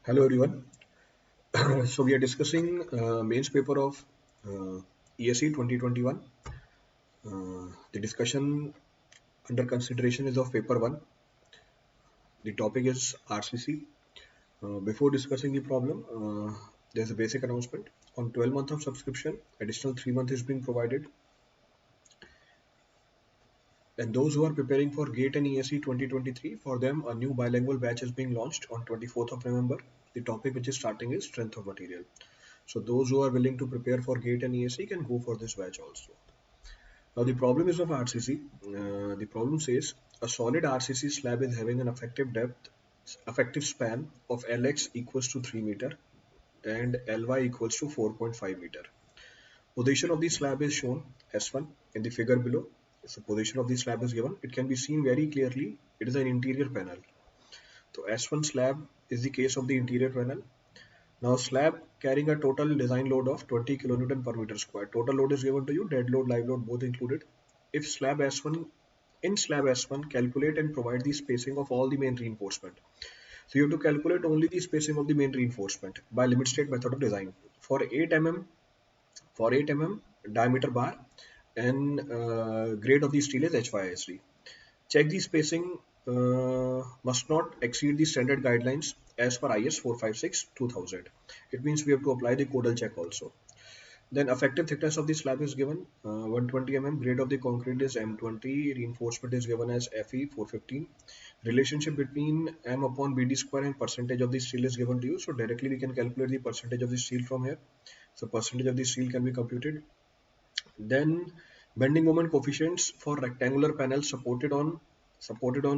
Hello everyone. So we are discussing mains paper of ESE 2021. The discussion under consideration is of paper 1. The topic is RCC. Before discussing the problem, there's a basic announcement. On 12 month of subscription, additional 3 months is being provided. And those who are preparing for GATE and ESE 2023, for them a new bilingual batch is being launched on 24th of November. The topic which is starting is strength of material. So those who are willing to prepare for GATE and ESE can go for this batch also. Now the problem is of RCC. The problem says a solid RCC slab is having an effective span of Lx equals to 3 meter and Ly equals to 4.5 meter. Position of the slab is shown S1 in the figure below. So position of the slab is given. It can be seen very clearly. It is an interior panel. So S1 slab is the case of the interior panel. Now slab carrying a total design load of 20 kilonewton per meter square. Total load is given to you, dead load, live load both included. If slab S1, in slab S1, calculate and provide the spacing of all the main reinforcement. So you have to calculate only the spacing of the main reinforcement by limit state method of design. For 8 mm diameter bar and grade of the steel is HYSD. Check the spacing must not exceed the standard guidelines as per IS 456-2000. It means we have to apply the codal check also. Then effective thickness of the slab is given 120 mm. Grade of the concrete is M20. Reinforcement is given as Fe 415. Relationship between M upon BD square and percentage of the steel is given to you. So directly we can calculate the percentage of the steel from here. So percentage of the steel can be computed. Then bending moment coefficients for rectangular panels supported on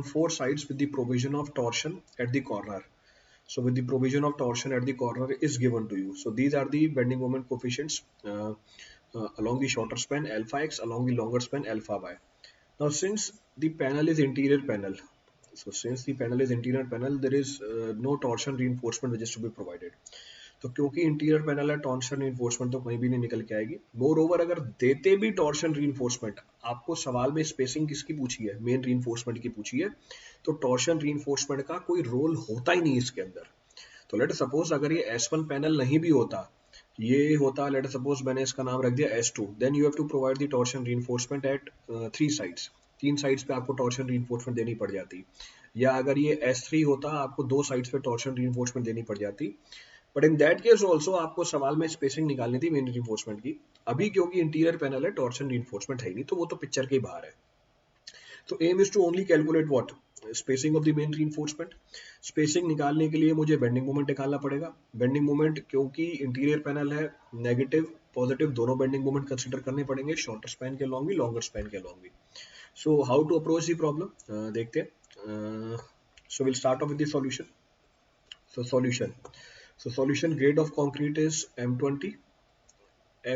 four sides with the provision of torsion at the corner. So with the provision of torsion at the corner is given to you. So these are the bending moment coefficients along the shorter span alpha x, along the longer span alpha y. Now since the panel is interior panel, there is no torsion reinforcement which is to be provided. तो क्योंकि interior panel है torsion reinforcement तो कहीं भी नहीं निकल के आएगी. मोर ओवर अगर देते भी टॉर्शन रीइंफोर्समेंट, आपको सवाल में स्पेसिंग किसकी पूछी है, मेन रीइंफोर्समेंट की पूछी है, तो टॉर्शन रीइंफोर्समेंट का कोई रोल होता ही नहीं इसके अंदर. तो लेट सपोज अगर ये S1 पैनल नहीं भी होता, ये होता लेट सपोज मैंने इसका नाम रख दिया S2, then you have to provide the torsion reinforcement at 3 sides. 3 sides पे आपको टॉर्शन रीइंफोर्समेंट देनी पड़ जाती. या अगर ये S3 होता, आपको 2 साइड्स पे टॉर्शन रीइंफोर्समेंट देनी पड़ जाती. But in that case also आपको सवाल में स्पेसिंग निकालनी थी मेन रीइंफोर्समेंट की. अभी क्योंकि इंटीरियर पैनल है, टॉर्शन रीइंफोर्समेंट है नहीं, तो वो तो पिक्चर के ही बाहर है. तो aim is to only calculate what spacing of the main reinforcement. Spacing निकालने के लिए मुझे बेंडिंग मोमेंट निकालना पड़ेगा. बेंडिंग मोमेंट क्योंकि इंटीरियर पैनल है, नेगेटिव पॉजिटिव दोनों बेंडिंग मोमेंट कंसीडर करने पड़ेंगे, शॉर्टर स्पैन के लॉन्ग भी, लॉन्गर स्पैन के लॉन्ग भी. So how to approach the problem देखते हैं. So will start off with the solution. So solution. So solution grade of concrete is M20.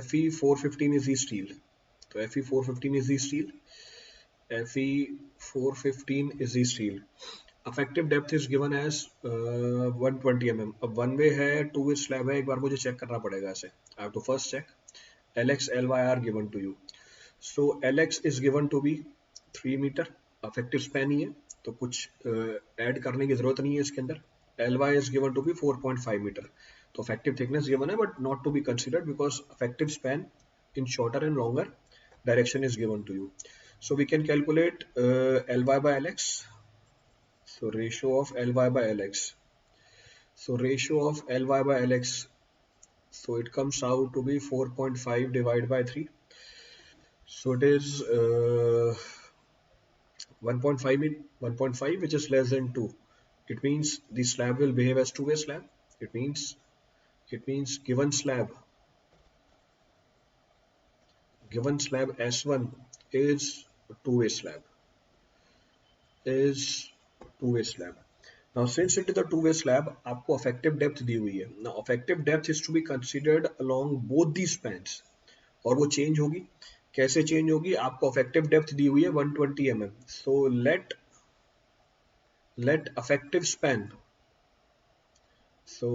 Fe 415 is the steel. So Fe 415 is the steel. Fe 415 is the steel. Effective depth is given as 120 mm. अब one way है, two way slab है, एक बार मुझे check करना पड़ेगा ऐसे. I have to first check. Lx Ly are given to you. So Lx is given to be 3 meter. Effective span ही है, तो कुछ ऐड करने की जरूरत नहीं है इसके अंदर. Ly is given to be 4.5 meter. So effective thickness given है, but not to be considered because effective span in shorter and longer direction is given to you. So we can calculate Ly by Lx. So ratio of Ly by Lx. So ratio of Ly by Lx. So it comes out to be 4.5 divided by 3. So it is 1.5 which is less than 2. It means the slab will behave as two-way slab. It means given slab S1 is two-way slab. Now since it is a two-way slab, आपको effective depth दी हुई है. Now effective depth is to be considered along both these spans. और वो change होगी. कैसे change होगी? आपको effective depth दी हुई है 120 mm. So let effective span. So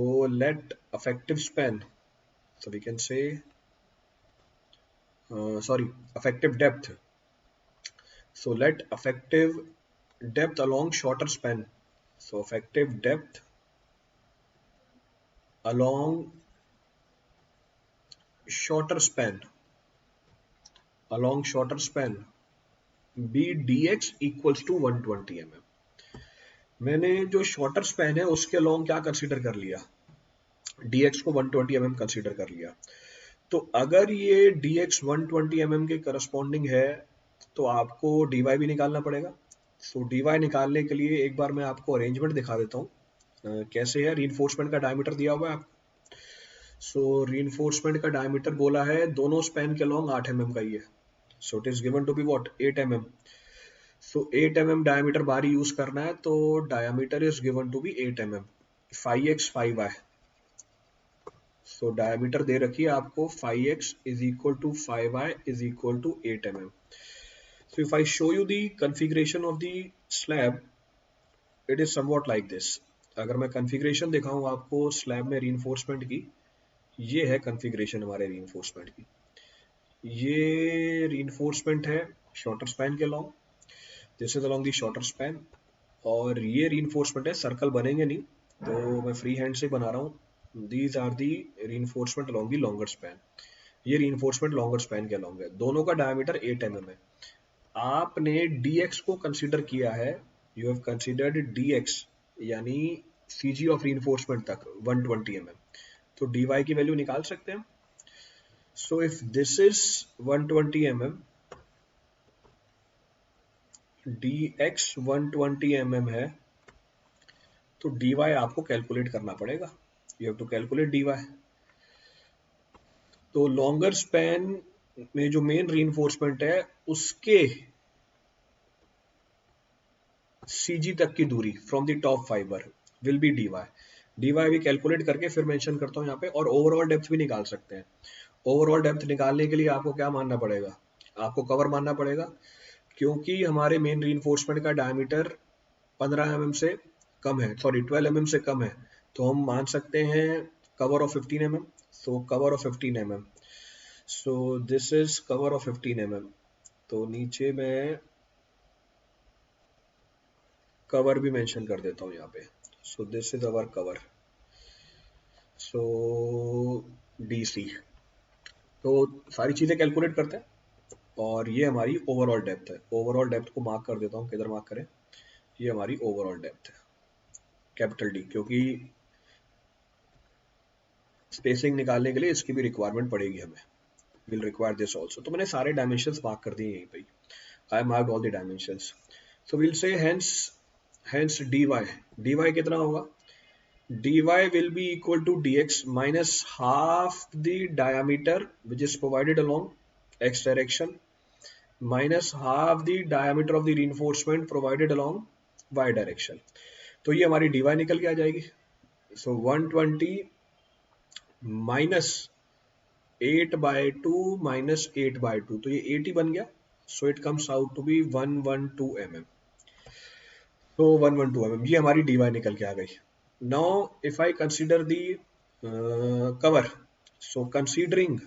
we can say effective depth. So let effective depth along shorter span. So effective depth along shorter span be dx equals to 120 mm. मैंने जो shorter span है उसके long क्या consider कर लिया, dx को 120 mm consider कर लिया। तो अगर ये dx 120 mm के करस्पॉन्डिंग है तो आपको dy भी निकालना पड़ेगा। सो dy निकालने के लिए एक बार मैं आपको अरेंजमेंट दिखा देता हूँ कैसे है। रीइंफोर्समेंट का डायमीटर दिया हुआ है आपको। सो रीइंफोर्समेंट का डायमीटर बोला है दोनों स्पैन के लॉन्ग 8 mm का ही है। So it is given to be what 8 mm। So 8 mm diameter bar use करना है तो diameter is given to be 8 mm 5x 5y। So diameter दे रखी है आपको 5x is equal to 5y is equal to 8 mm। So if I show you the configuration of the slab, it is somewhat like this। अगर मैं configuration दिखाऊं आपको slab में reinforcement की, ये है configuration हमारे reinforcement की। ये reinforcement है shorter span के along, this is along the shorter span। और ये reinforcement है, सर्कल बनेंगे नहीं तो मैं फ्री हैंड से बना रहा हूँ। These are the reinforcement along the longer span। ये reinforcement longer span के along है, दोनों का डायमीटर 8 mm है। आपने dx को कंसीडर किया है, यू हैव कंसीडर्ड dx यानी cg ऑफ reinforcement तक 120 mm। तो dy की वैल्यू निकाल सकते हैं। So if this is 120 mm, dx 120 mm है तो dy आपको कैलकुलेट करना पड़ेगा। You have to calculate dy। तो लॉन्गर स्पैन में जो मेन रीइंफोर्समेंट है उसके सीजी तक की दूरी from the top fibre will be dy। dy भी कैलकुलेट करके फिर मेंशन करता हूँ यहाँ पे, और ओवरऑल डेप्थ भी निकाल सकते हैं। ओवरऑल डेप्थ निकालने के लिए आपको क्या मानना पड़ेगा, आपको कवर मानना पड़ेगा, क्योंकि हमारे मेन रीइंफोर्समेंट का डायमीटर 15 mm से कम है, सॉरी 12 mm से कम है, तो हम मान सकते हैं cover of 15 mm। So cover of 15 mm, so this is cover of 15 mm। तो नीचे मैं कवर भी मेंशन कर देता हूँ यहाँ पे। So this is our cover, so DC। तो सारी चीजें कैलकुलेट करते हैं और ये हमारी ओवरऑल डेप्थ है। ओवरऑल डेप्थ को मार्क कर देता हूँ, किधर मार्क करें, ये हमारी ओवरऑल डेप्थ है कैपिटल D, क्योंकि स्पेसिंग निकालने के लिए इसकी भी रिक्वायरमेंट पड़ेगी हमें, विल रिक्वायर दिस ऑल्सो। तो मैंने सारे डायमेंशंस मार्क कर दिए यहीं पे, I marked all the dimensions. So will say hence dy कितना होगा, dy will be equal to dx minus half the diameter which is provided along x direction minus half the diameter of the reinforcement provided along y direction। तो ये हमारी dy निकल के आ जाएगी। सो 120 minus 8/2 minus 8/2, तो ये 80 बन गया। So it comes out to be 112 mm। तो 112 mm ये हमारी dy निकल के आ गई। Now if I consider the cover, so considering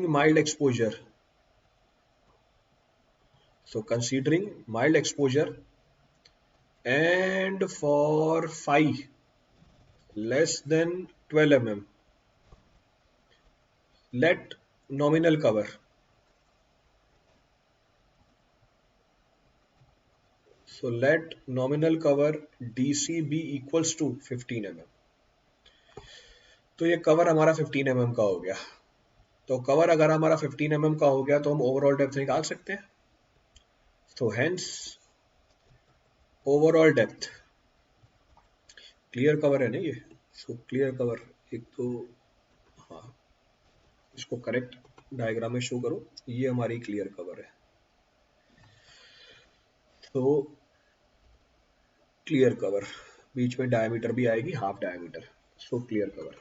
mild exposure, so considering mild exposure and for phi less than 12 mm, let nominal cover, so let nominal cover DC be equals to 15 mm। तो ये cover हमारा 15 mm का हो गया। तो cover अगर हमारा 15 mm का हो गया तो हम ओवरऑल डेप्थ निकाल सकते हैं। तो hence overall depth, clear cover है ना ये, सो क्लियर कवर, एक तो हाँ इसको करेक्ट डायग्राम में शो करो, ये हमारी क्लियर कवर है। तो क्लियर कवर बीच में डायमीटर भी आएगी, half diameter, so clear cover.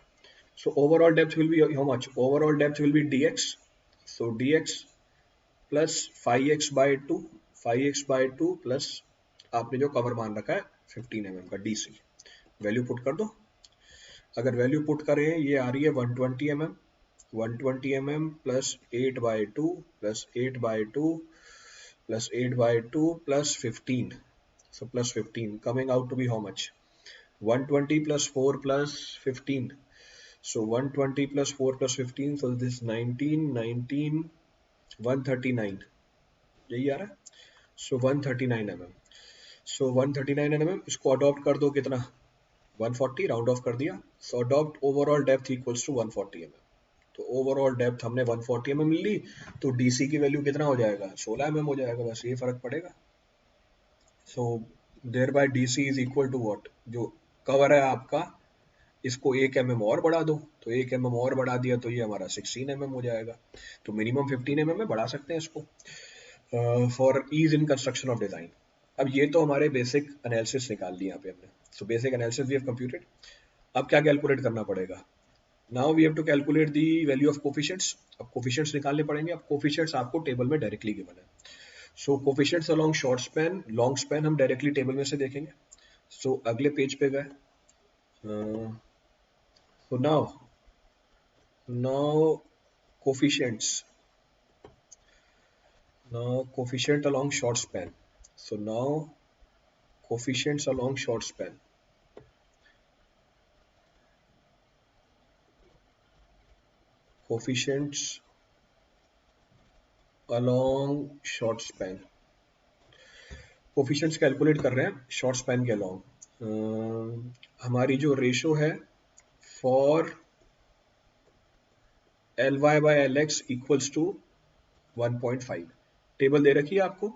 So overall depth will be how much, overall depth will be dx, so dx plus 5x/2 5x/2 plus आपने जो कवर मान रखा है 15 mm का DC, वैल्यू पुट कर दो। अगर वैल्यू पुट करें ये आ रही है 120 mm, 120 mm plus 8/2 plus 8/2 plus 8/2 plus 15, so plus 15 coming out to be how much, 120 plus 4 plus 15. So 120 plus 4 plus 15, so this 19, 19, 139, यही आ रहा है. So 139 mm. So 139 mm, इसको अडॉप्ट कर दो कितना, 140, राउंड ऑफ कर दिया. So adopt overall depth equals to 140 mm. तो ओवरऑल डेप्थ हमने 140 mm ली, तो डीसी की वैल्यू कितना हो जाएगा, 16 mm हो जाएगा, बस ये फर्क पड़ेगा. So there by DC is equal to what, जो कवर है आपका, इसको 1 mm और बढ़ा दो, तो 1 mm और बढ़ा दिया तो ये हमारा 16 mm हो जाएगा. तो मिनिमम 15 mm में बढ़ा सकते हैं इसको for ease in construction of design. अब ये तो हमारे बेसिक एनालिसिस निकाल लिया यहाँ पे हमने. So basic analysis we have computed. अब क्या कैलकुलेट करना पड़ेगा, now we have to calculate the value of coefficients. अब कोफिशिएंट्स निकालने पड़ेंगे. अब कोफिशिएंट्स आपको टेबल में डायरेक्टली गिवन है. So coefficients along short span, long span हम डायरेक्टली टेबल में से देखेंगे. सो अगले पेज पे गए. So now coefficients, now coefficient along short span. So now coefficients along short span. Coefficients along short span. Coefficients calculate कर रहे हैं शॉर्ट स्पैन के अलोंग. हमारी जो रेशो है for L Y by L X equals to 1.5. Table दे रखी है आपको,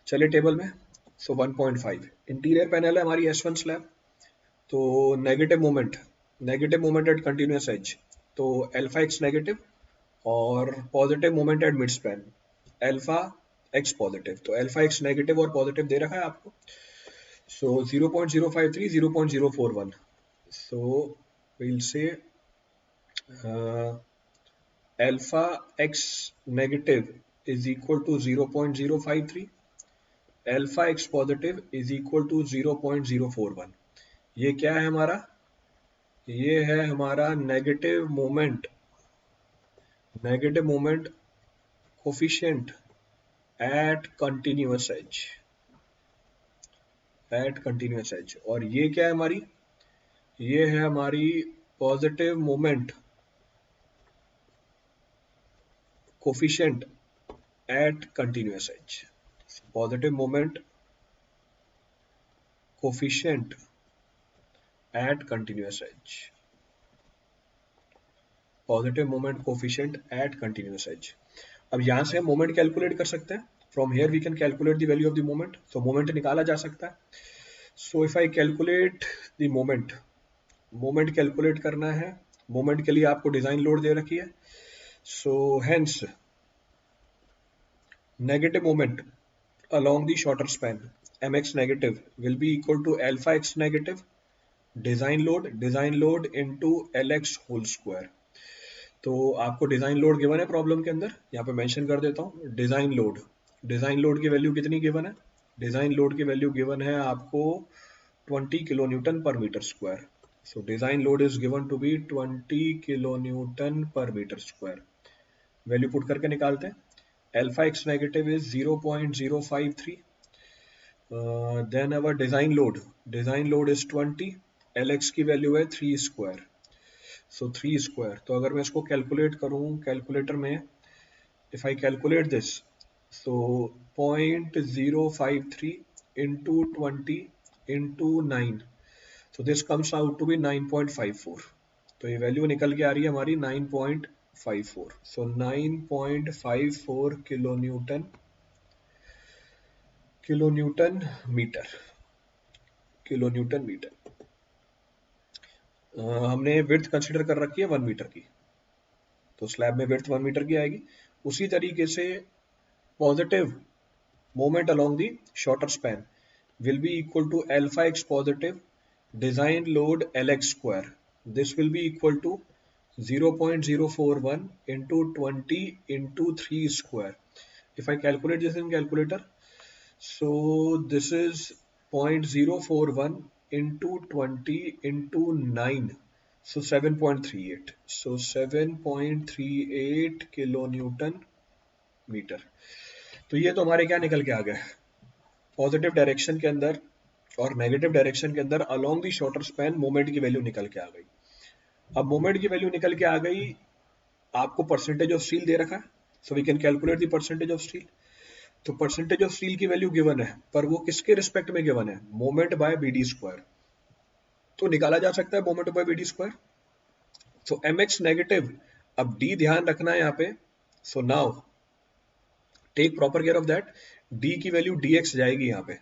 चले टेबल में. सो 1.5 इंटीरियर पैनल है हमारी S1 स्लैब. तो negative moment at continuous edge, तो अल्फा एक्स नेगेटिव, और positive moment at mid span alpha x positive. तो अल्फा एक्स नेगेटिव और पॉजिटिव दे रखा है आपको. So 0.053, 0.041. So we'll say alpha x negative is equal to 0.053, alpha x positive is equal to 0.041. ये क्या है हमारा, ये है हमारा negative moment coefficient at continuous edge. और ये क्या है हमारी, ये है हमारी positive moment coefficient at continuous edge. Positive moment coefficient at continuous edge, positive moment coefficient at continuous edge. अब यहां से हम मोमेंट कैलकुलेट कर सकते हैं. From here we can calculate the value of the moment. तो मोमेंट निकाला जा सकता है. So if I calculate the moment calculate करना है. मोमेंट के लिए आपको डिजाइन लोड दे रखी है. So hence negative moment along the shorter span mx negative will be equal to alpha x negative design load into lx whole square. तो आपको design load given है प्रॉब्लम के अंदर, यहाँ पे मेंशन कर देता हूँ. डिजाइन लोड की वैल्यू कितनी गिवन है, डिजाइन लोड की वैल्यू गिवन है आपको 20 kilo newton per metre square. So design load is given to be 20 kilo newton per metre square. Value put करके निकालते हैं. Alpha x negative is 0.053. Then our design load is 20, Lx की value है 3 square. सो 3 square, तो अगर मैं इसको calculate करूं कैलकुलेटर में, if I calculate this, so 0.053 into 20 into 9, so this comes out to be 9.54. तो ये वैल्यू निकल के आ रही है हमारी 9.54. सो 9.54 किलो न्यूटन मीटर. हमने विड्थ कंसीडर कर रखी है 1 मीटर की, तो स्लैब में विड्थ 1 मीटर की आएगी. उसी तरीके से positive moment along the shorter span will be equal to alpha x positive design load lx square. This will be equal to 0.041 into 20 into 3 square. If I calculate this in calculator, so this is 0.041 into 20 into 9, so 7.38. So 7.38 kilo newton metre. तो ये तो हमारे क्या निकल के आ गए, positive direction के अंदर और नेगेटिव डायरेक्शन के अंदर along the shorter span moment की वैल्यू निकल के आ गई। अब मोमेंट की वैल्यू निकल के आ गई, आपको परसेंटेज ऑफ स्टील दे रखा है, so we can calculate the percentage of steel. तो परसेंटेज ऑफ स्टील की वैल्यू गिवन है, पर वो किसके रिस्पेक्ट में गिवन है, मोमेंट बाय बीडी स्क्वायर। तो निकाला जा सकता है moment by BD square. So M X negative, अब डी ध्यान रखना है यहाँ पे। So now take proper care of that, D की वैल्यू डी एक्स जाएगी यहाँ पे।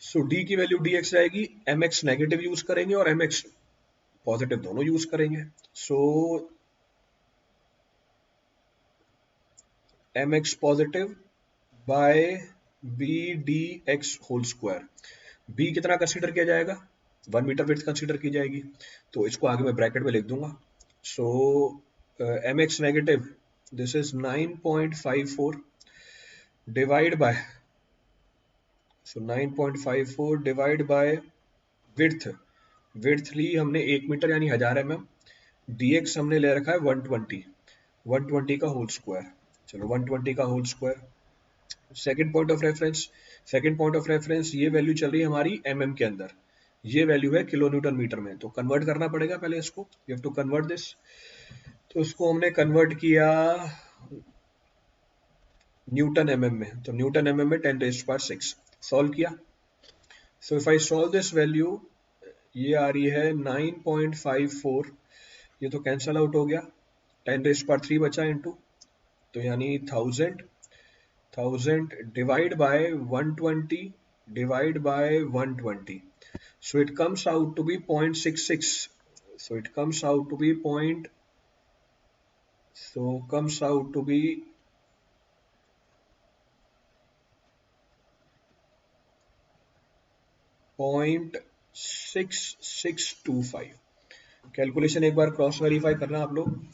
सो डी की वैल्यू डी एक्स जाएगी, एम एक्स नेगेटिव यूज करेंगे और एम एक्स पॉजिटिव दोनों यूज करेंगे। So M X positive by B D X whole square. B कितना कंसीडर किया जाएगा, 1 मीटर विड्थ कंसीडर की जाएगी, तो इसको आगे मैं ब्रैकेट में लिख दूंगा। So M X negative, this is 9.54 divide by, so 9.54 divide by width, width ली हमने 1 मीटर यानी 1000 mm, dx हमने ले रखा है 120, 120 का होल स्क्वायर। चलो 120 का whole square. Second point of reference, second point of reference ये वैल्यू चल रही है हमारी mm के अंदर, ये वैल्यू है किलो न्यूटन मीटर में, तो कन्वर्ट करना पड़ेगा पहले इसको, you have to convert this. तो इसको हमने कन्वर्ट किया न्यूटन mm में, तो न्यूटन mm में 10⁶ सॉल्व किया। सो if I solve this value, ये आ रही है 9.54, ये तो कैंसल आउट हो गया, 10⁻³ बचा इनटू, तो यानी 1000 divide bye 120 divide by 120, so it comes out to be 0.66, so it comes out to be point, so comes out to be 0.6625। Calculation एक बार क्रॉस वेरीफाई करना आप लोग,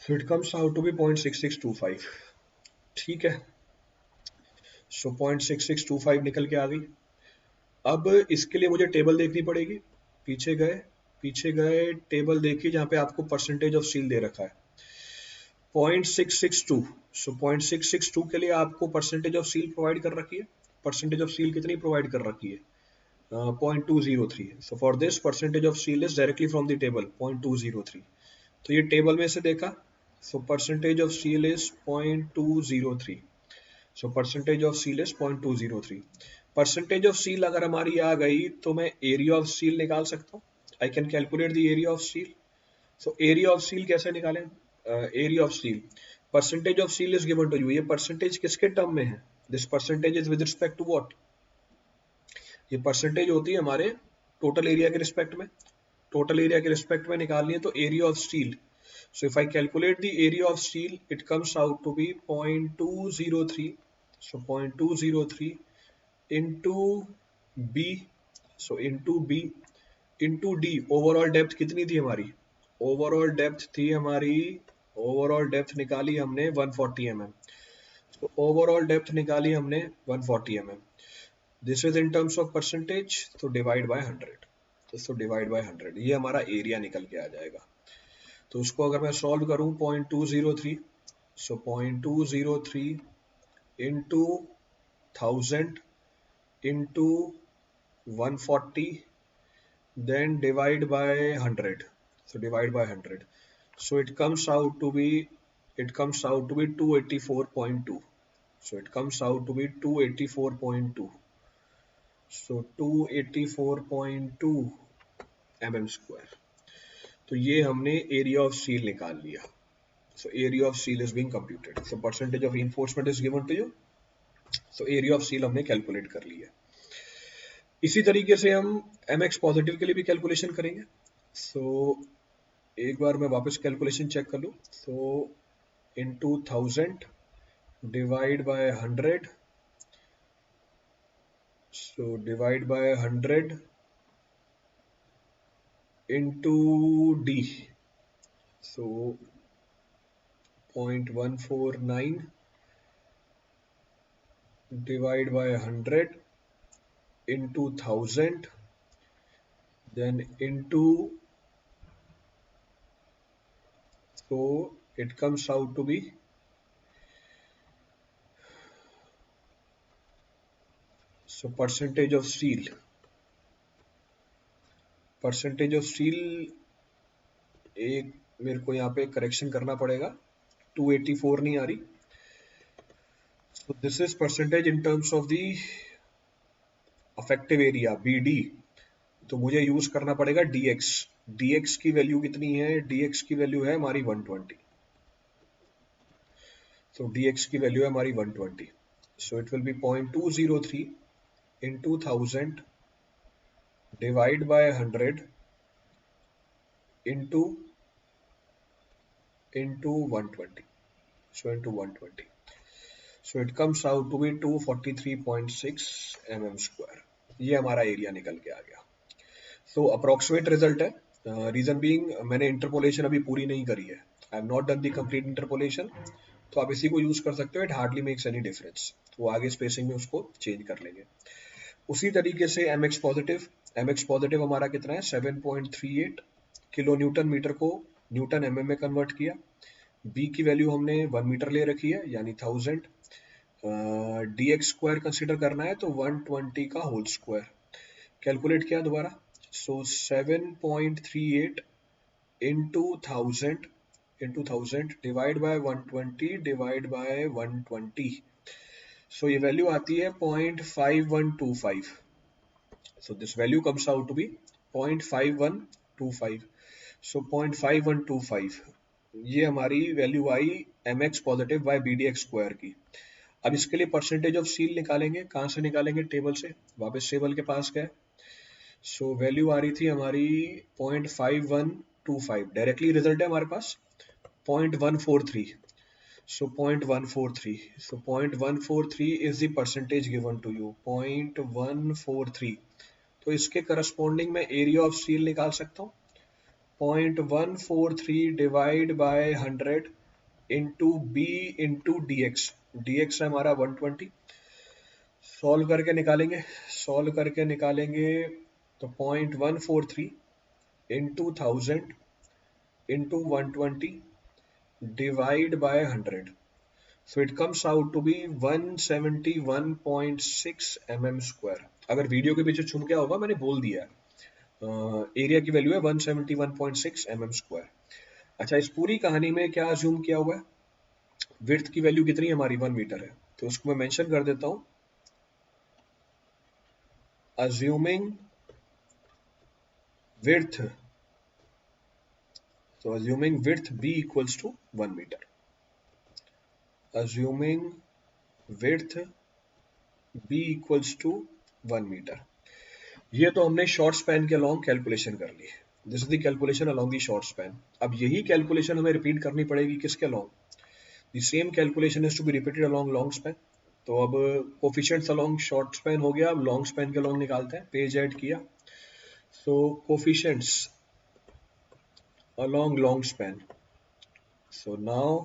so it comes out to be 0.6625, ठीक है। so 0.6625 निकल के आ गई। अब इसके लिए मुझे टेबल देखनी पड़ेगी, पीछे गए, पीछे गए, टेबल देखिए जहाँ पे आपको परसेंटेज ऑफ स्टील दे रखा है 0.662, सो 0.662 के लिए आपको परसेंटेज ऑफ स्टील प्रोवाइड कर रखी है, परसेंटेज ऑफ स्टील कितनी प्रोवाइड कर रखी है, 0.203, so for this percentage of steel is directly from the table 0.203, तो ये टेबल में से देखा, सो percentage of steel is 0.203, so percentage of steel is 0.203। Percentage of steel अगर हमारी आ गई तो मैं एरिया ऑफ स्टील निकाल सकता हूँ, I can calculate the area of steel. So area of steel कैसे निकालें, area of steel, percentage of steel is given to you, ये परसेंटेज किसके टर्म में है, this percentage is with respect to what, ये परसेंटेज होती है हमारे टोटल एरिया के रिस्पेक्ट में, टोटल एरिया के रिस्पेक्ट में निकालनी है तो area of steel. So if I calculate the area of steel it comes out to be 0.203, so 0.203 into b, so into b into d, overall depth कितनी थी हमारी, ओवरऑल डेप्थ थी हमारी, ओवरऑल डेप्थ निकाली हमने 140 mm, तो overall depth निकाली हमने 140 mm, this is in terms of percentage, तो डिवाइड बाय 100, तो डिवाइड बाय 100, ये हमारा एरिया निकल के आ जाएगा। तो उसको अगर मैं सॉल्व करूं 0.203, सो 0.203 into 1000 into 140, then divide by 100, so divide by 100, so it comes out to be, it comes out to be 284.2, so it comes out to be 284.2, so 284.2 mm square, तो ये हमने एरिया ऑफ स्टील निकाल लिया। so area of steel is being computed, so percentage of reinforcement is given to you, so area of steel हमने calculate कर लिया। इसी तरीके से हम एम एक्स पॉजिटिव के लिए भी कैलकुलेशन करेंगे। सो एक बार मैं वापस कैलकुलेशन चेक कर लूँ, सो into 1000 divide by 100, so divide by 100 into D, so 0.149 divide by 100 into 1000, then into, so it comes out to be so percentage of steel एक मेरे को यहाँ पे करेक्शन करना पड़ेगा, 284 नहीं आ रही। सो this is percentage in terms of the affective area BD। तो मुझे यूज करना पड़ेगा DX। DX की वैल्यू कितनी है? DX की वैल्यू है हमारी 120। तो DX की वैल्यू है हमारी 120। So it will be 0.203 into 1000 divide by 100 into 120। So into 120, so it comes out to be 243.6 mm square। ये हमारा एरिया निकल के आ गया। तो अप्रोक्सीमेट रिजल्ट है। रीजन बीइंग मैंने इंटरपोलेशन अभी पूरी नहीं करी है, I am not done the complete interpolation. तो आप इसी को यूज कर सकते हो, it hardly makes any difference. वो आगे स्पेसिंग में उसको चेंज कर लेंगे। उसी तरीके से एम एक्स पॉजिटिव हमारा कितना है? 7.38 किलो न्यूटन मीटर को न्यूटन mm में कन्वर्ट किया। बी की वैल्यू हमने 1 मीटर ले रखी है, यानी 1000। DX स्क्वायर कंसिडर करना है तो 120 का होल स्क्वायर। कैलकुलेट किया दोबारा, सो 7.38 into 1000 divide bye 120 divide by 120। सो ये वैल्यू आती है 0.5125। So this value comes out to be 0.5125। So 0.5125 ये हमारी वैल्यू आई mx positive by BDX square की। अब इसके लिए परसेंटेज ऑफ स्टील निकालेंगे। कहाँ से निकालेंगे? टेबल से। वापस टेबल के पास गए। सो वैल्यू आ रही थी हमारी 0.5125। डायरेक्टली रिजल्ट है हमारे पास 0.143। So 0.143. So 0.143 is the percentage given to you, 0.143। तो इसके करस्पॉन्डिंग में एरिया ऑफ स्टील निकाल सकता हूँ। 0.143 divide by 100 into B into DX। DX है हमारा 120। सॉल्व करके निकालेंगे तो 0.143 into 1000 into 120 divide by 100। So it comes out to be 171.6 mm square। अगर वीडियो के पीछे छुप गया होगा, मैंने बोल दिया है। एरिया की वैल्यू है 171.6 mm स्क्वायर। अच्छा, इस पूरी कहानी में क्या अज्यूम किया हुआ है? विड्थ की वैल्यू कितनी है हमारी? 1 मीटर है। तो उसको मैं मेंशन कर देता हूं, अज्यूमिंग विड्थ। तो assuming width b equals to 1 metre. Assuming width b equals to 1 metre. ये तो हमने शॉर्ट स्पैन के अलोंग कैलकुलेशन कर ली। This is the calculation along the short span. अब यही कैलकुलेशन हमें रिपीट करनी पड़ेगी किसके अलोंग? The same calculation is to be repeated along long span. तो अब कोफिशिएंट्स अलोंग शॉर्ट स्पैन हो गया, अब लॉन्ग स्पैन के अलोंग निकालते हैं। पेज ऐड किया, so coefficients along long span. So now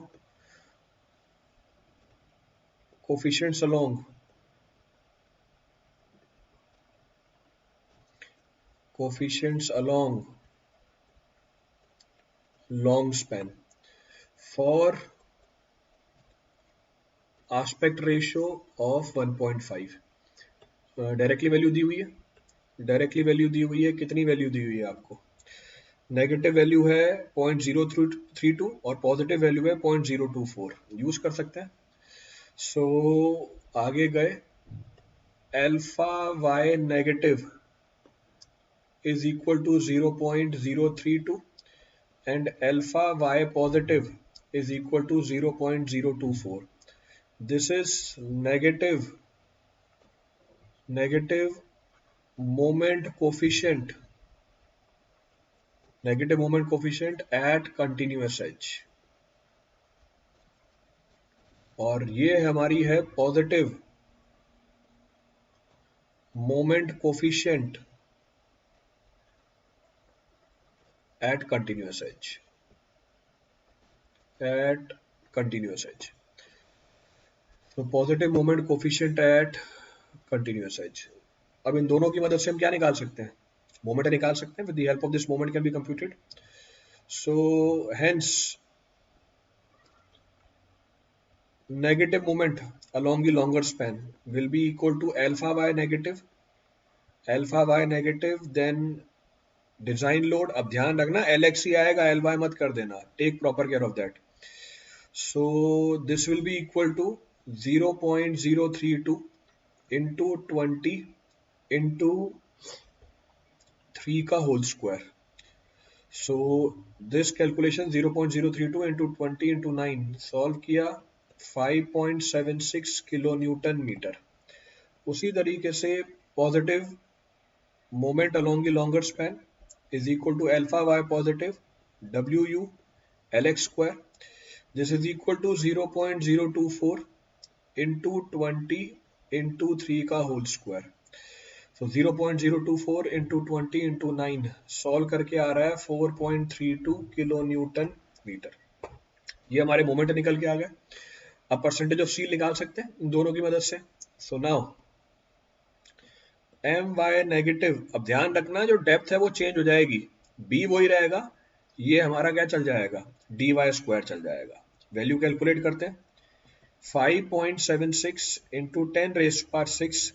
coefficients along long span for aspect ratio of 1.5। Directly value दी हुई है, कितनी वैल्यू दी हुई है आपको? नेगेटिव वैल्यू है 0.032 और पॉजिटिव वैल्यू है 0.024। यूज कर सकते हैं। सो आगे गए, alpha Y negative is equal to 0.032 and alpha y positive is equal to 0.024। This is negative moment coefficient at continuous edge, और ये हमारी है positive moment coefficient at continuous edge। तो positive moment coefficient at continuous edge. अब इन दोनों की मदद से हम क्या निकाल सकते हैं? मोमेंट निकाल सकते हैं। With the help of this moment can be computed. So hence negative moment along the longer span will be equal to alpha by negative, then design load, अब ध्यान रखना एल एक्स ही आएगा, एल वाई मत कर देना, take proper care of that. So this will be equal to 0.032 into 20 into 3 का whole square. So this calculation 0.032 into 20 into 9 solve किया 5.76 kilo newton metre. उसी तरीके से positive moment along the longer span is equal to alpha y positive WU Lx square. This is equal to 0.024 into 20 into 3 का whole square. So 0.024 into 20 into 9 solve करके आ रहा है 4.32 kilo newton metre. ये हमारे moment निकल के आ गए. अब परसेंटेज ऑफ सील निकाल सकते हैं इन दोनों की मदद से. So now M Y negative, अब ध्यान रखना जो डेप्थ है वो चेंज हो जाएगी, बी वही रहेगा, ये हमारा क्या चल जाएगा, डी वाई स्क्वायर चल जाएगा. वैल्यू कैलकुलेट करते हैं. 5.76 इंटू 10⁻⁶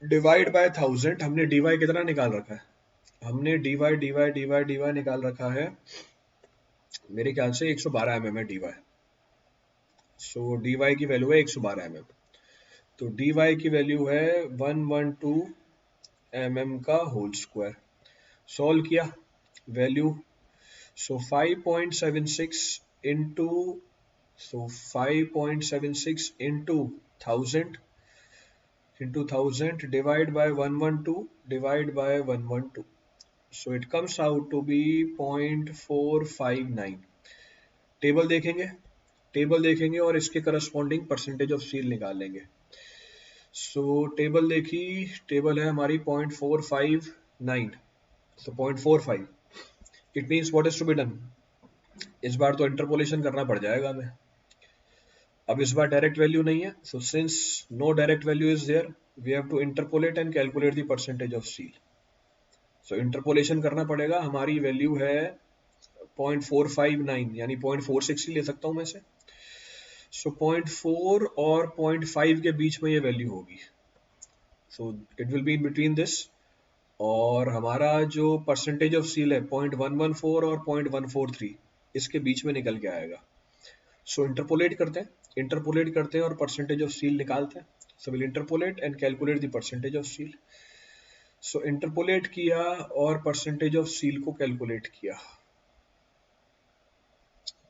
डिवाइड बाय 1000. हमने डी वाई कितना निकाल रखा है, हमने डी वाई निकाल रखा है मेरे ख्याल से 112 mm है डी वाई. सो डी वाई की वैल्यू है 112 mm. तो डी वाई की वैल्यू है 112 mm का होल स्क्वायर. सॉल्व किया value, so 5.76 into 5.76 into 1000 divide by 112 divide by 112. So it comes out to be 0.459. Table देखेंगे और इसके करस्पॉन्डिंग परसेंटेज ऑफ सील निकाल लेंगे. सो टेबल देखी, टेबल है हमारी 0.459. So 0.45. It means what is to be done, इस बार तो इंटरपोलेशन करना पड़ जाएगा हमें. अब इस बार डायरेक्ट वैल्यू नहीं है, so since no direct value is there we have to interpolate and calculate the percentage of steel. So interpolation करना पड़ेगा. हमारी वैल्यू है 0.459 यानी 0.46 ही ले सकता हूं मैं से. सो 0.4 और 0.5 के बीच में ये वैल्यू होगी. So it will be in between this. और हमारा जो परसेंटेज ऑफ सील है 0.114 और 0.143 इसके बीच में निकल के आएगा. सो इंटरपोलेट करते हैं और परसेंटेज ऑफ सील निकालते हैं. So will interpolate and calculate the percentage of steel. So interpolate किया और परसेंटेज ऑफ सील को कैलकुलेट किया.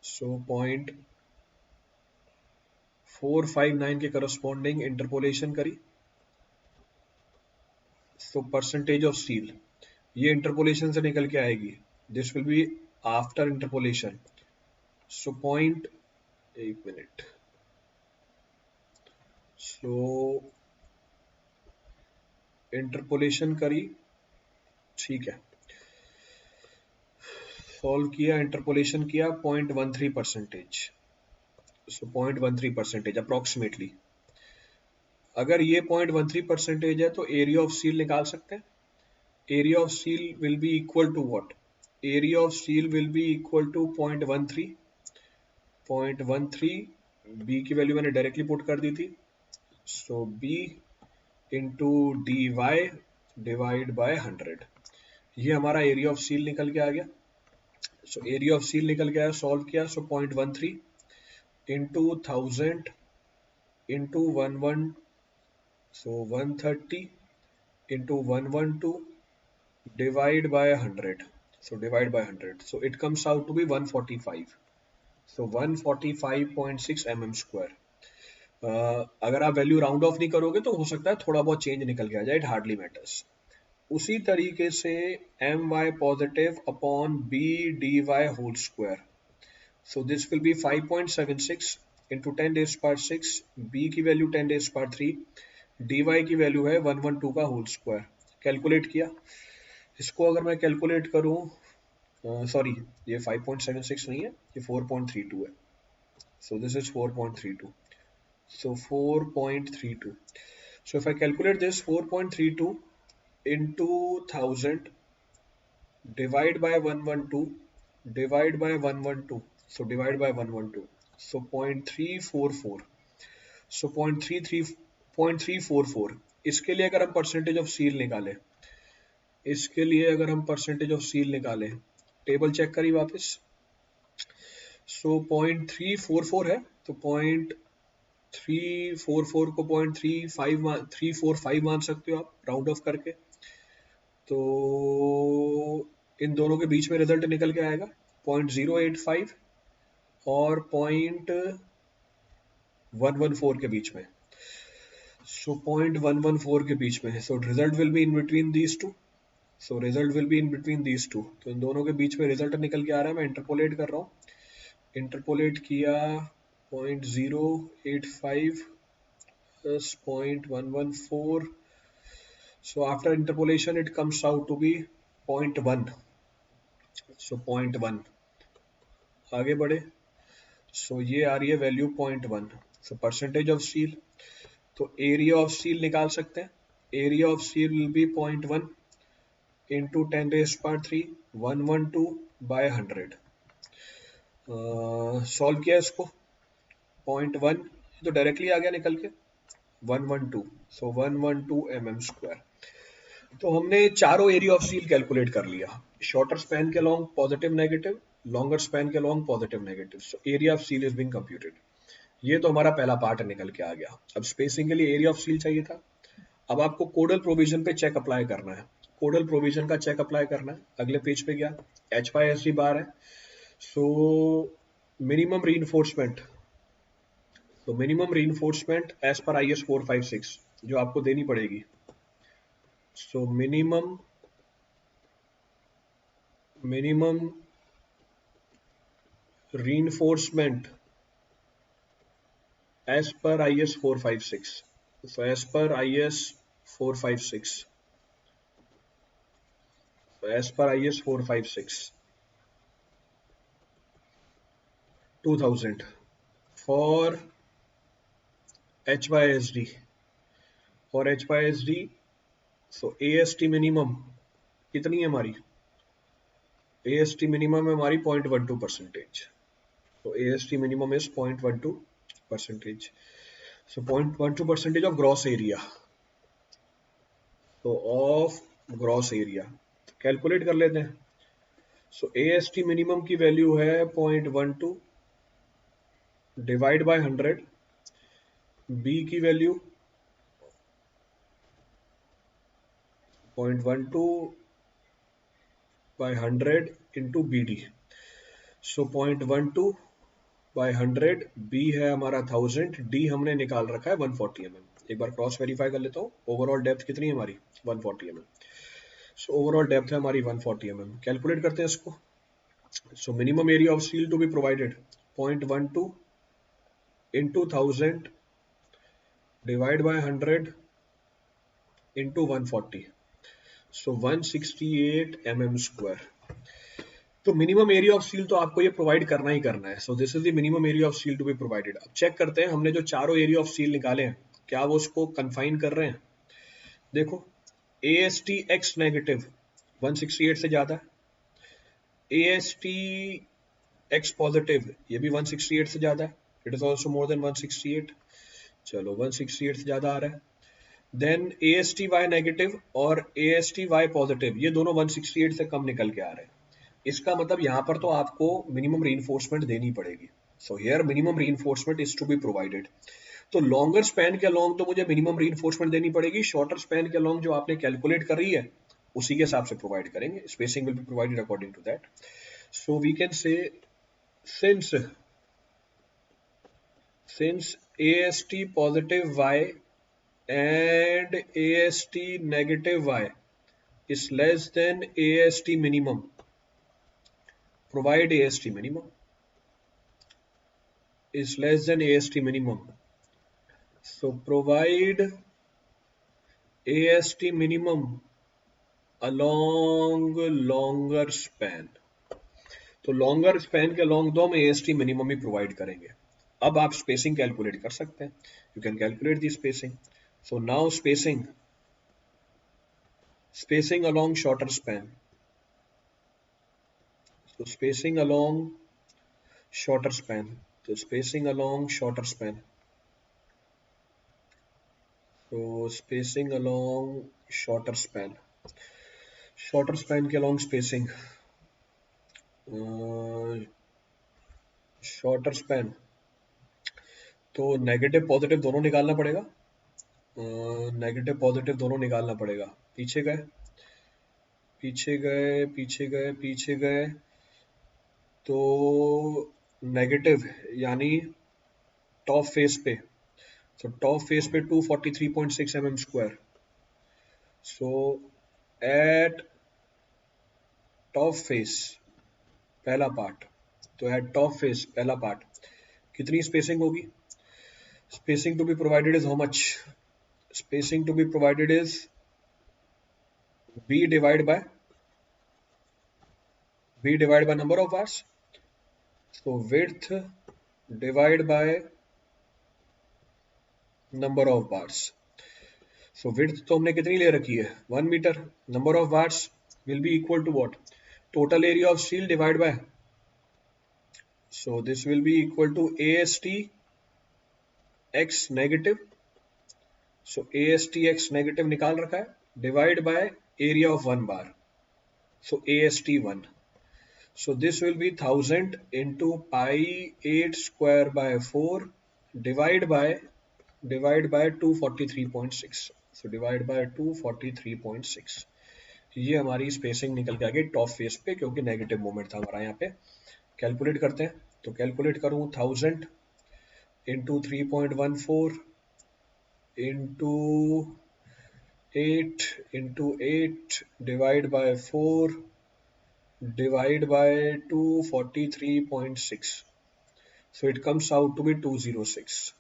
सो 0.459 के करस्पॉन्डिंग इंटरपोलेशन करी. सो परसेंटेज ऑफ सील ये इंटरपोलेशन से निकल के आएगी. This will be after interpolation. So point, एक मिनट. सो इंटरपोलेशन करी, ठीक है, सॉल्व किया, इंटरपोलेशन किया 0.13%. सो 0.13% अप्रोक्सीमेटली. अगर ये 0.13% है तो एरिया ऑफ सील निकाल सकते हैं. Area of steel will be equal to what, area of steel will be equal to 0.13. B की वैल्यू मैंने डायरेक्टली पुट कर दी थी. So B into D Y divide by 100. ये हमारा एरिया ऑफ सील निकल के आ गया. सो एरिया ऑफ सील निकल के आया, सॉल्व किया. So 0.13 into 1000 into 11, so 130 into 112 divide by 100. So divide by 100. So it comes out to be 145. So 145.6 mm square. अगर आप वैल्यू राउंड ऑफ नहीं करोगे तो हो सकता है थोड़ा बहुत चेंज निकल के आ जाए, इट हार्डली मैटर्स. उसी तरीके से M Y positive upon B D Y whole square. So this will be 5.76 into 10⁻⁶. B की वैल्यू 10⁻3. डी वाई की वैल्यू है 112 का होल स्क्वायर. कैलकुलेट किया. इसको अगर मैं कैलकुलेट करूं, सॉरी ये 5.76 नहीं है, ये 4.32 है. So this is 4.32. So 4.32. So if I calculate this 4.32 into 1000 divide by 112 divide by 112. So divide by 112. सो 0.344, सो 0.344, इसके लिए अगर हम परसेंटेज ऑफ सील निकालें, इसके लिए अगर हम परसेंटेज ऑफ सील निकालें, टेबल चेक करिए वापस। सो 0.344 है, तो 0.344 को 0.345 मान सकते हो आप राउंड ऑफ करके। तो इन दोनों के बीच में रिजल्ट निकल के आएगा 0.085 और 0.114 के बीच में। सो 0.114 के बीच में, so result will be in between these two. So result will be in between these two, तो इन दोनों के बीच में रिजल्ट निकल के आ रहा है। मैं इंटरपोलेट कर रहा हूँ, इंटरपोलेट किया 0.085 plus 0.114, so after interpolation it comes out to be 0.1, so 0.1 आगे बढ़े। सो ये आ रही है value 0.1। So percentage of steel, तो एरिया ऑफ सील निकाल सकते हैं। Area of steel will be 0.1 into 10⁻3 112 by 100। Solve किया इसको, 0.1 तो डायरेक्टली आ गया निकल के 112, सो 112 mm²। तो हमने चारों एरिया ऑफ सील कैलकुलेट कर लिया, शॉर्टर स्पैन के along positive negative, longer span के along positive negative. So area of steel is being computed. ये तो हमारा पहला पार्ट निकल के आ गया। अब स्पेसिंग के लिए एरिया ऑफ सील चाहिए था। अब आपको कोडल प्रोविजन पे चेक अप्लाई करना है, कोडल प्रोविजन का चेक अप्लाई करना है। अगले पेज पे गया, HYSD बार है। सो मिनिमम रीइंफोर्समेंट, तो minimum reinforcement as per IS 456 जो आपको देनी पड़ेगी। So minimum reinforcement as per IS 456, so as per IS 456, so as per IS 456 2000 for HYSD, for HYSD, so AST minimum कितनी है हमारी, AST minimum है हमारी 0.12%, so AST minimum is 0.12%, so 0.12% of gross area, so of gross area calculate कर लेते हैं। सो AST minimum की value है 0.12 डिवाइड बाय 100, बी की वैल्यू 0.12 बाय 100 इंटू BD। सो 0.12 बाय 100, बी है हमारा 1000, डी हमने निकाल रखा है 140 mm। एक बार क्रॉस वेरीफाई कर लेता हूँ, ओवरऑल डेप्थ कितनी है हमारी 140 mm। सो ओवरऑल डेप्थ है हमारी 140 mm। कैलकुलेट करते हैं इसको। So minimum area of steel to be provided 0.12 into 1000 divide by 100 into 140, so 168 mm²। तो मिनिमम एरिया ऑफ सील तो आपको ये प्रोवाइड करना ही करना है। So this is the minimum area of steel to be provided. अब चेक करते हैं हमने जो चारों एरिया ऑफ सील निकाले हैं क्या वो उसको कन्फाइन कर रहे हैं। देखो AST X नेगेटिव 168 से ज्यादा है, AST X पॉजिटिव ये भी 168 से ज्यादा है, it is also more than 168। चलो 168 से ज्यादा आ रहा है। देन ASTY नेगेटिव और ASTY पॉजिटिव ये दोनों 168 से कम निकल के आ रहे हैं। इसका मतलब यहाँ पर तो आपको मिनिमम रीइंफोर्समेंट देनी पड़ेगी। So here minimum reinforcement is to be provided. तो लॉन्गर स्पैन के लॉन्ग तो मुझे मिनिमम रीइंफोर्समेंट देनी पड़ेगी, शॉर्टर स्पैन के लॉन्ग जो आपने कैलकुलेट कर रही है उसी के हिसाब से प्रोवाइड करेंगे। Spacing will be provided according to that. So we can say since AST positive Y and AST negative Y is less than AST minimum, provide AST minimum is less than AST minimum, so provide AST minimum along longer span। तो longer span के long दो हम AST minimum ही provide करेंगे। अब आप spacing calculate कर सकते हैं, you can calculate the spacing. So now spacing along shorter span, so spacing along shorter span, तो स्पेसिंग अलोंग शॉर्टर स्पैन, तो spacing along shorter span, shorter span के along spacing, shorter span, तो negative positive दोनों निकालना पड़ेगा, negative positive दोनों निकालना पड़ेगा। पीछे गए पीछे गए पीछे गए पीछे गए, तो नेगेटिव यानी टॉप फेस पे, तो टॉप फेस पे 243.6 mm square, so at top face पहला पार्ट, तो एट टॉप फेस पहला पार्ट कितनी स्पेसिंग होगी? Spacing to be provided is how much? Spacing to be provided is b divided by number of bars, so width divide by number of bars. So width तो हमने कितनी ले रखी है? 1 metre. Number of bars will be equal to what? Total area of steel divided by, so this will be equal to AST x negative, so AST x negative निकाल रखा है, divide by area of 1 bar, so AST 1, so this will be 1000 into pi 8 square by 4 divide by 243.6, so divide by 243.6। ये हमारी spacing निकल के आ गई top face पे, क्योंकि नेगेटिव मोमेंट था हमारा यहाँ पे। कैलकुलेट करते हैं, तो कैलकुलेट करूँ 1000 into 3.14 into 8 into 8 divide by 4 divide by 243.6, so it comes out to be 206,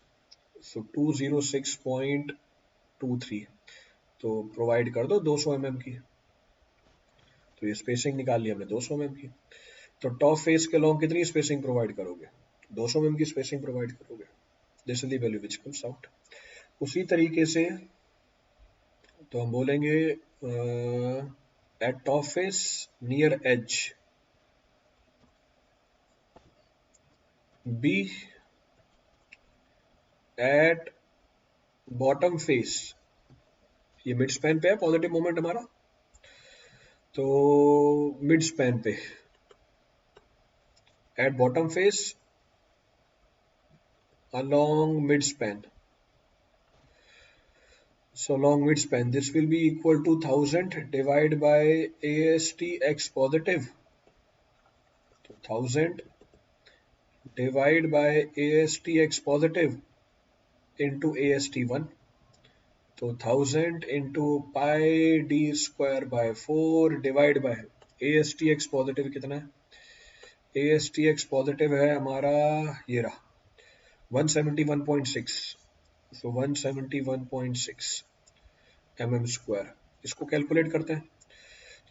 so 206.23, तो प्रोवाइड कर दो 200 mm की, तो ये स्पेसिंग निकाल ली हमने 200 mm की। तो टॉप फेस के लॉन्ग कितनी स्पेसिंग प्रोवाइड करोगे? 200 mm की स्पेसिंग प्रोवाइड करोगे। This is the value which comes out. उसी तरीके से तो हम बोलेंगे at top face near edge B, at bottom face, ये मिड स्पैन पे है पॉजिटिव मोमेंट हमारा, तो मिड स्पैन पे at bottom face along mid span, so along mid span this will be equal to 1000 divided by AST x positive, so 1000 divide by AST x positive into AST1, तो 1000 into pi d square by 4 divide by AST x positive कितना है? AST x positive है हमारा ये रहा 171.6, so 171.6 mm square. इसको calculate करते हैं,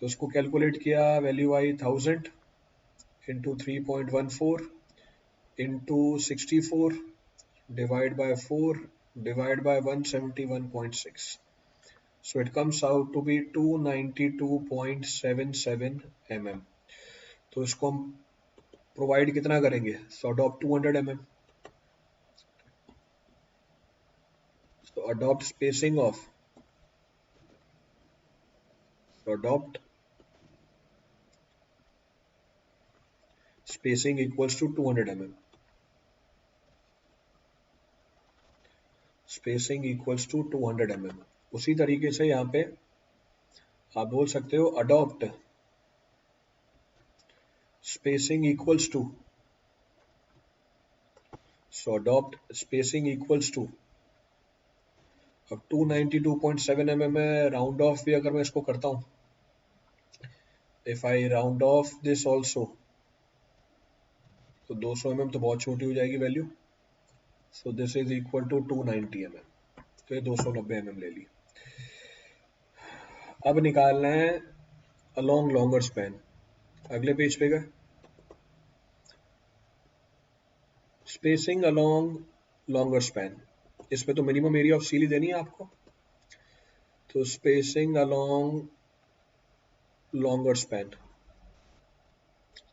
तो उसको कैलकुलेट किया, value I 1000 into 3.14 into 64 divide by 4 divide by 171.6, so it comes out to be 292.77 mm। तो इसको हम प्रोवाइड कितना करेंगे? सो adopt 200 mm, so adopt spacing of, so adopt spacing equals to 200 mm, spacing equals to 200 mm। उसी तरीके से यहाँ पे आप बोल सकते हो adopt spacing equals to, so adopt spacing equals to, अब 292.7 mm है, राउंड ऑफ भी अगर मैं इसको करता हूँ, if I round off this also, तो 200 mm तो बहुत छोटी हो जाएगी value, so this is equal to 290 mm, तो ये 290 mm ले ली। अब निकालना है अलोंग लॉन्गर स्पैन, अगले पेज पे गए, स्पेसिंग अलोंग लॉन्गर स्पैन, इसमें तो मिनिमम एरिया ऑफ सील देनी है आपको, तो स्पेसिंग अलोंग लॉन्गर स्पैन,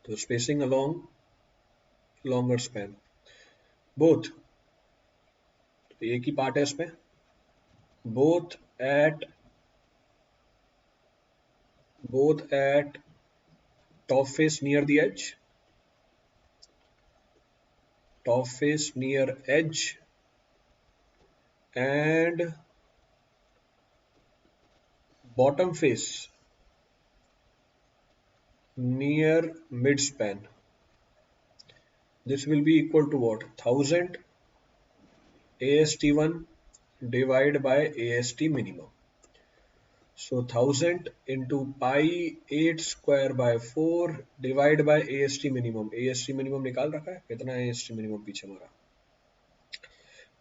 तो spacing along longer span, both, तो एक ही पार्ट है इसमें, both at top face near the edge, top face near edge, and bottom face near midspan. This will be equal to what? 1000 AST1 divided by AST minimum. So 1000 into pi 8 square by 4 divided by AST minimum. AST minimum निकाल रखा है, कितना है AST minimum पीछे हमारा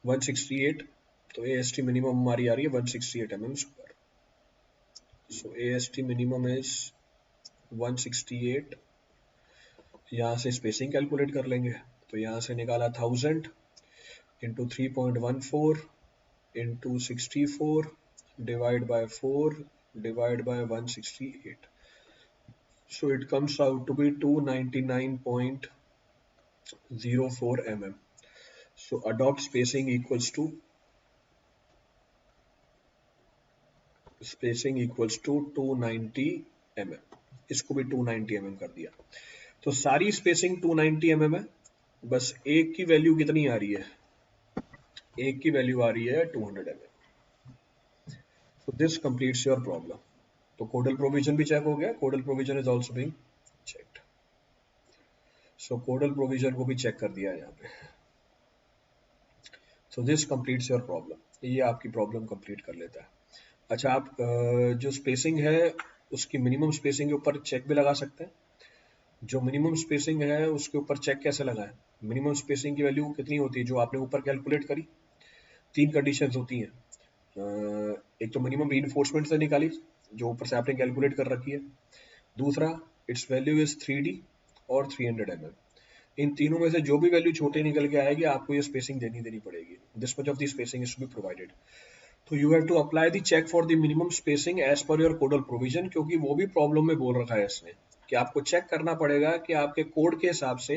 168, तो AST minimum हमारी आ रही है 168 mm square. So AST minimum is 168. यहाँ से स्पेसिंग कैलकुलेट कर लेंगे, तो यहाँ से निकाला 1000 into 3.14 into 64 divide by 4 divided by 168. So it comes out to be 299.04 mm. So adopt spacing equals to 290 mm. इसको भी 290 mm कर दिया, तो सारी स्पेसिंग 290 mm है, बस एक की वैल्यू कितनी आ रही है, एक की वैल्यू आ रही है 200 mm. So this completes your problem. तो कोडल प्रोविजन भी चेक हो गया, codal provision is also being checked. So codal provision को भी चेक कर दिया है यहाँ पे. So this completes your problem. ये आपकी प्रॉब्लम कंप्लीट कर लेता है. अच्छा, आप जो स्पेसिंग है उसकी मिनिमम स्पेसिंग के ऊपर चेक भी लगा सकते हैं. जो मिनिमम स्पेसिंग है उसके ऊपर चेक कैसे लगाएं? मिनिमम स्पेसिंग की वैल्यू कितनी होती है जो आपने ऊपर कैलकुलेट करी? तीन कंडीशंस होती हैं. एक तो मिनिमम रीइंफोर्समेंट से निकाली जो ऊपर से आपने कैलकुलेट कर रखी है. दूसरा, इट्स वैल्यू इज 3D और 300 mm. इन तीनों में से जो भी वैल्यू छोटी निकल के आएगी आपको ये स्पेसिंग देनी पड़ेगी. This much of the spacing is to be provided. तो you have to apply the check for the minimum spacing as per your codal provision, क्योंकि वो भी प्रॉब्लम में बोल रखा है इसने कि आपको चेक करना पड़ेगा कि आपके कोड के हिसाब से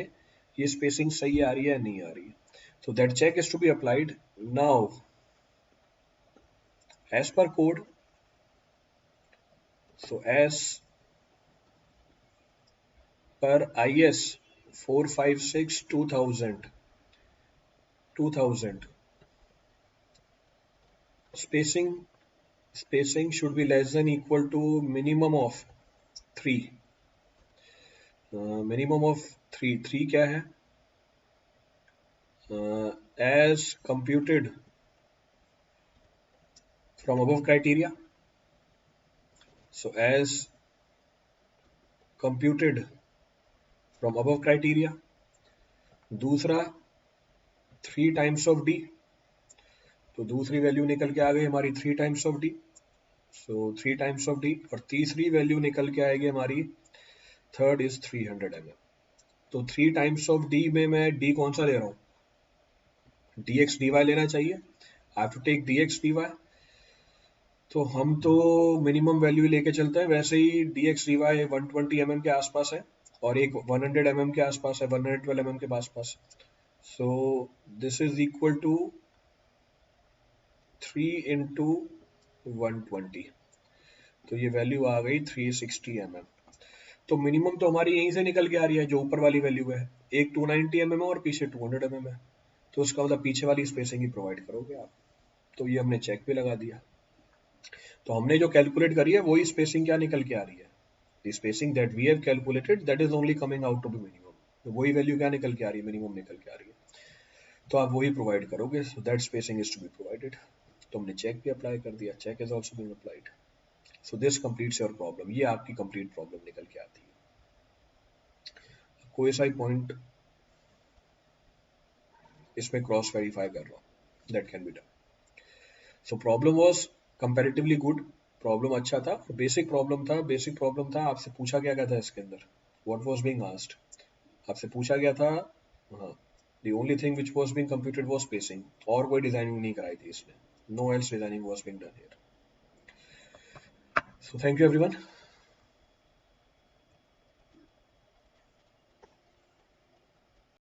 ये स्पेसिंग सही आ रही है या नहीं आ रही है. तो that check is to be applied now as per code. So as per IS 456 2000 spacing should be less than equal to minimum of 3. Minimum of 3 क्या है? As computed from above criteria. So as computed from above criteria. दूसरा 3 times of D. तो दूसरी value निकल के आ गई हमारी 3 times of D. So 3 times of D. और तीसरी वैल्यू निकल के आएगी हमारी, थर्ड इज 300 mm. तो 3 times of D में मैं D कौन सा ले रहा हूँ? dx dy लेना चाहिए. I have to take dx dy. तो हम तो मिनिमम वैल्यू लेके चलते हैं, वैसे ही dx dy 120 mm के आसपास है और एक 100 mm के आसपास है, 112 mm के आसपास. So this is equal to 3 into 120. तो ये वैल्यू आ गई 360 mm. तो मिनिमम तो हमारी यहीं से निकल के आ रही है, जो ऊपर वाली वैल्यू है. एक 290 mm है और पीछे 200 mm है, तो उसका मतलब पीछे वाली स्पेसिंग ही प्रोवाइड करोगे आप. तो ये हमने चेक भी लगा दिया. तो हमने जो कैलकुलेट करी है वही स्पेसिंग क्या निकल के आ रही है, the spacing that we have calculated that is only coming out to be minimum. तो वही वैल्यू क्या निकल के आ रही है, मिनिमम निकल के आ रही है. तो आप वही प्रोवाइड करोगे. So that spacing is to be provided. तो हमने चेक भी अप्लाई कर दिया, check is also being applied. So this completes your problem. ये आपकी कंप्लीट प्रॉब्लम निकल के आती है. कोई सा पॉइंट इसमें क्रॉस वेरीफाई कर रहा हूँ, that can be done. So problem was comparatively good. Problem अच्छा था, बेसिक प्रॉब्लम था. आपसे पूछा क्या गया था इसके अंदर, व्हाट वाज बीइंग आस्क्ड, आपसे पूछा गया था. हाँ, the only thing which was being computed was spacing, और कोई डिजाइनिंग नहीं कराई थी इसने. No else designing was being done here. So thank you everyone.